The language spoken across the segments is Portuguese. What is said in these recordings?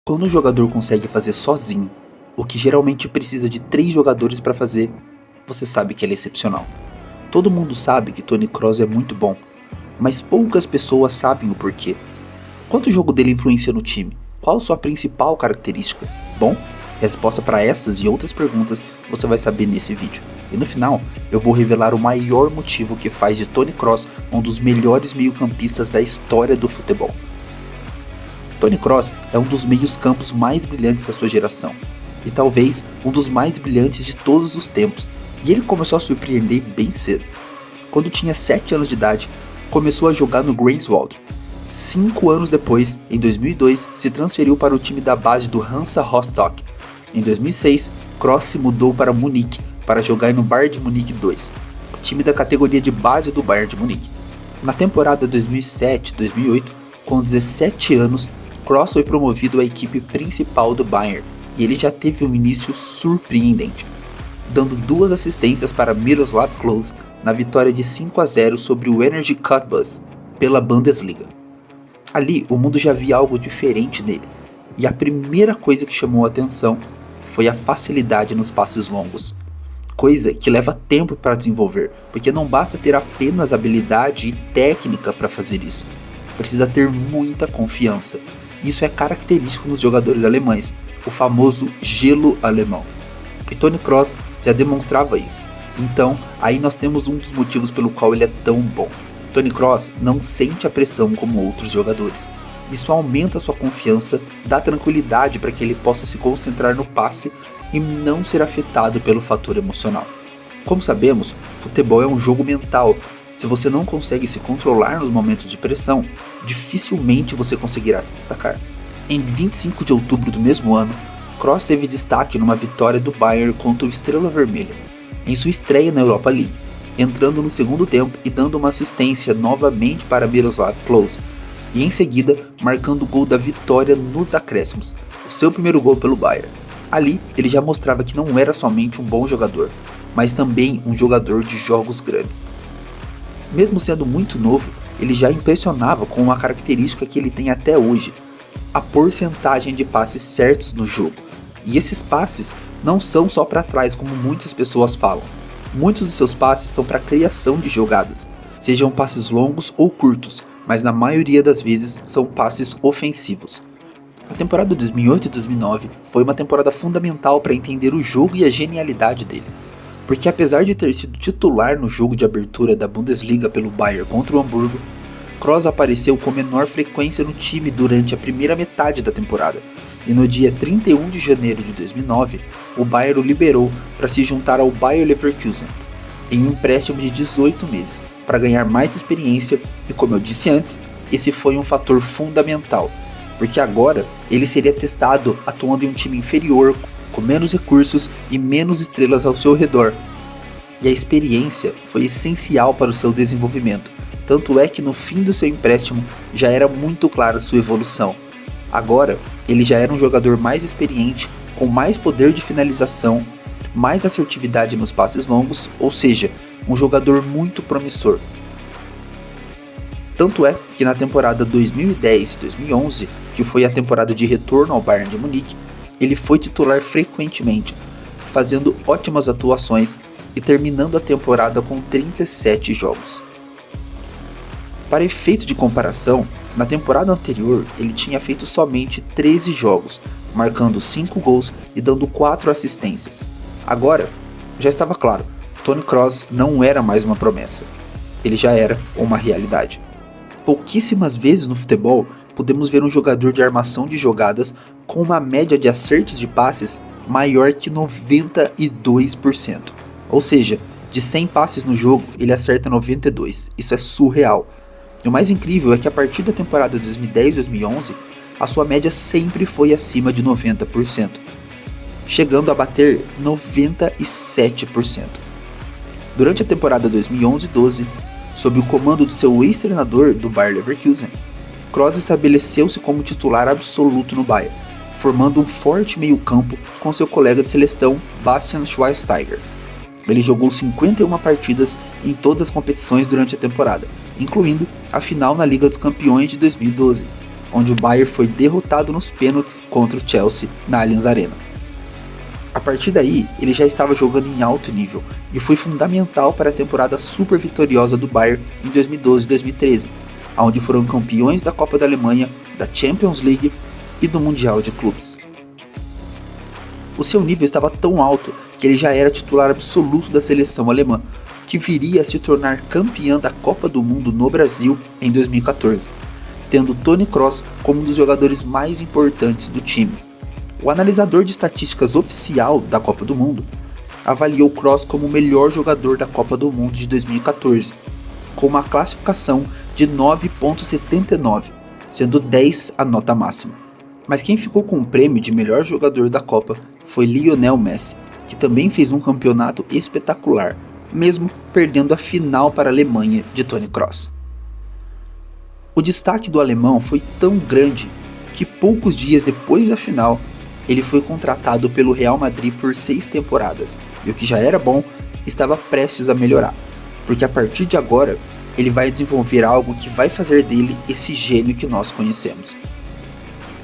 Quando um jogador consegue fazer sozinho, o que geralmente precisa de 3 jogadores para fazer, você sabe que ele é excepcional. Todo mundo sabe que Toni Kroos é muito bom, mas poucas pessoas sabem o porquê. Quanto o jogo dele influencia no time? Qual sua principal característica? Bom, resposta para essas e outras perguntas você vai saber nesse vídeo. E no final, eu vou revelar o maior motivo que faz de Toni Kroos um dos melhores meio-campistas da história do futebol. Toni Kroos é um dos meios-campos mais brilhantes da sua geração, e talvez um dos mais brilhantes de todos os tempos, e ele começou a surpreender bem cedo. Quando tinha 7 anos de idade, começou a jogar no Greifswald. 5 anos depois, em 2002, se transferiu para o time da base do Hansa Rostock. Em 2006, Kroos se mudou para Munique para jogar no Bayern de Munique 2, time da categoria de base do Bayern de Munique. Na temporada 2007-2008, com 17 anos, Kroos foi promovido à equipe principal do Bayern e ele já teve um início surpreendente, dando 2 assistências para Miroslav Klose na vitória de 5-0 sobre o Energie Cottbus pela Bundesliga. Ali o mundo já via algo diferente nele, e a primeira coisa que chamou a atenção foi a facilidade nos passes longos, coisa que leva tempo para desenvolver, porque não basta ter apenas habilidade e técnica para fazer isso, precisa ter muita confiança. Isso é característico nos jogadores alemães, o famoso gelo alemão. E Toni Kroos já demonstrava isso. Então, aí nós temos um dos motivos pelo qual ele é tão bom. Toni Kroos não sente a pressão como outros jogadores. Isso aumenta sua confiança, dá tranquilidade para que ele possa se concentrar no passe e não ser afetado pelo fator emocional. Como sabemos, futebol é um jogo mental. Se você não consegue se controlar nos momentos de pressão, dificilmente você conseguirá se destacar. Em 25 de outubro do mesmo ano, Kroos teve destaque numa vitória do Bayern contra o Estrela Vermelha, em sua estreia na Europa League, entrando no segundo tempo e dando uma assistência novamente para Miroslav Klose, e em seguida marcando o gol da vitória nos acréscimos, o seu primeiro gol pelo Bayern. Ali, ele já mostrava que não era somente um bom jogador, mas também um jogador de jogos grandes. Mesmo sendo muito novo, ele já impressionava com uma característica que ele tem até hoje: a porcentagem de passes certos no jogo. E esses passes não são só para trás como muitas pessoas falam. Muitos de seus passes são para criação de jogadas, sejam passes longos ou curtos, mas na maioria das vezes são passes ofensivos. A temporada 2008 e 2009 foi uma temporada fundamental para entender o jogo e a genialidade dele. Porque apesar de ter sido titular no jogo de abertura da Bundesliga pelo Bayern contra o Hamburgo, Kroos apareceu com menor frequência no time durante a primeira metade da temporada, e no dia 31 de janeiro de 2009, o Bayern o liberou para se juntar ao Bayer Leverkusen, em um empréstimo de 18 meses, para ganhar mais experiência, e como eu disse antes, esse foi um fator fundamental, porque agora ele seria testado atuando em um time inferior, com menos recursos e menos estrelas ao seu redor. E a experiência foi essencial para o seu desenvolvimento, tanto é que no fim do seu empréstimo já era muito clara sua evolução. Agora, ele já era um jogador mais experiente, com mais poder de finalização, mais assertividade nos passes longos, ou seja, um jogador muito promissor. Tanto é que na temporada 2010 e 2011, que foi a temporada de retorno ao Bayern de Munique, ele foi titular frequentemente, fazendo ótimas atuações e terminando a temporada com 37 jogos. Para efeito de comparação, na temporada anterior ele tinha feito somente 13 jogos, marcando 5 gols e dando 4 assistências. Agora, já estava claro, Toni Kroos não era mais uma promessa, ele já era uma realidade. Pouquíssimas vezes no futebol podemos ver um jogador de armação de jogadas com uma média de acertos de passes maior que 92%. Ou seja, de 100 passes no jogo, ele acerta 92. Isso é surreal. E o mais incrível é que a partir da temporada 2010-2011, a sua média sempre foi acima de 90%, chegando a bater 97%. Durante a temporada 2011-12, sob o comando do seu ex-treinador do Bayer Leverkusen, Kroos estabeleceu-se como titular absoluto no Bayern, formando um forte meio-campo com seu colega de seleção Bastian Schweinsteiger. Ele jogou 51 partidas em todas as competições durante a temporada, incluindo a final na Liga dos Campeões de 2012, onde o Bayern foi derrotado nos pênaltis contra o Chelsea na Allianz Arena. A partir daí, ele já estava jogando em alto nível e foi fundamental para a temporada super vitoriosa do Bayern em 2012 e 2013, onde foram campeões da Copa da Alemanha, da Champions League e do Mundial de Clubes. O seu nível estava tão alto que ele já era titular absoluto da seleção alemã, que viria a se tornar campeã da Copa do Mundo no Brasil em 2014, tendo Toni Kroos como um dos jogadores mais importantes do time. O analisador de estatísticas oficial da Copa do Mundo avaliou Kroos como o melhor jogador da Copa do Mundo de 2014, com uma classificação de 9.79, sendo 10 a nota máxima. Mas quem ficou com o prêmio de melhor jogador da Copa foi Lionel Messi, que também fez um campeonato espetacular, mesmo perdendo a final para a Alemanha de Toni Kroos. O destaque do alemão foi tão grande que poucos dias depois da final, ele foi contratado pelo Real Madrid por 6 temporadas, e o que já era bom, estava prestes a melhorar, porque a partir de agora, ele vai desenvolver algo que vai fazer dele esse gênio que nós conhecemos.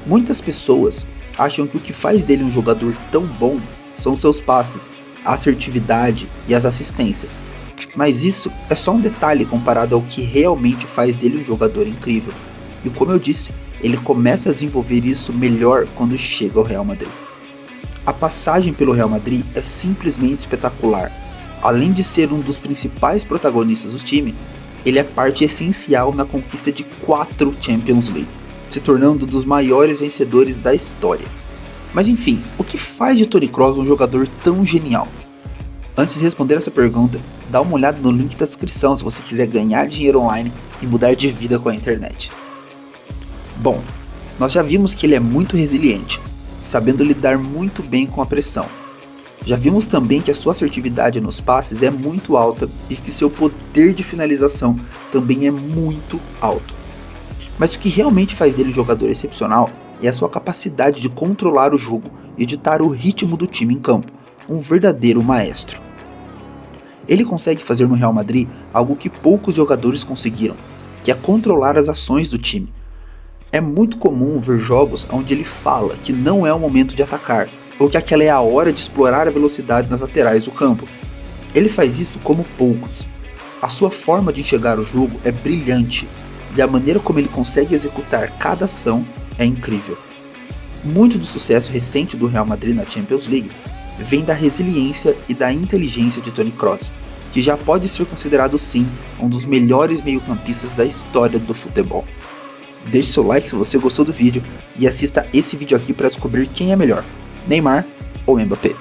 Muitas pessoas acham que o que faz dele um jogador tão bom são seus passes, a assertividade e as assistências, mas isso é só um detalhe comparado ao que realmente faz dele um jogador incrível, e como eu disse, ele começa a desenvolver isso melhor quando chega ao Real Madrid. A passagem pelo Real Madrid é simplesmente espetacular. Além de ser um dos principais protagonistas do time, ele é parte essencial na conquista de 4 Champions League, se tornando um dos maiores vencedores da história. Mas enfim, o que faz de Toni Kroos um jogador tão genial? Antes de responder essa pergunta, dá uma olhada no link da descrição se você quiser ganhar dinheiro online e mudar de vida com a internet. Bom, nós já vimos que ele é muito resiliente, sabendo lidar muito bem com a pressão. Já vimos também que a sua assertividade nos passes é muito alta e que seu poder de finalização também é muito alto. Mas o que realmente faz dele um jogador excepcional é a sua capacidade de controlar o jogo e ditar o ritmo do time em campo, um verdadeiro maestro. Ele consegue fazer no Real Madrid algo que poucos jogadores conseguiram, que é controlar as ações do time. É muito comum ver jogos onde ele fala que não é o momento de atacar, ou que aquela é a hora de explorar a velocidade nas laterais do campo. Ele faz isso como poucos. A sua forma de enxergar o jogo é brilhante, e a maneira como ele consegue executar cada ação é incrível. Muito do sucesso recente do Real Madrid na Champions League vem da resiliência e da inteligência de Toni Kroos, que já pode ser considerado sim um dos melhores meio-campistas da história do futebol. Deixe seu like se você gostou do vídeo e assista esse vídeo aqui para descobrir quem é melhor, Neymar ou Mbappé.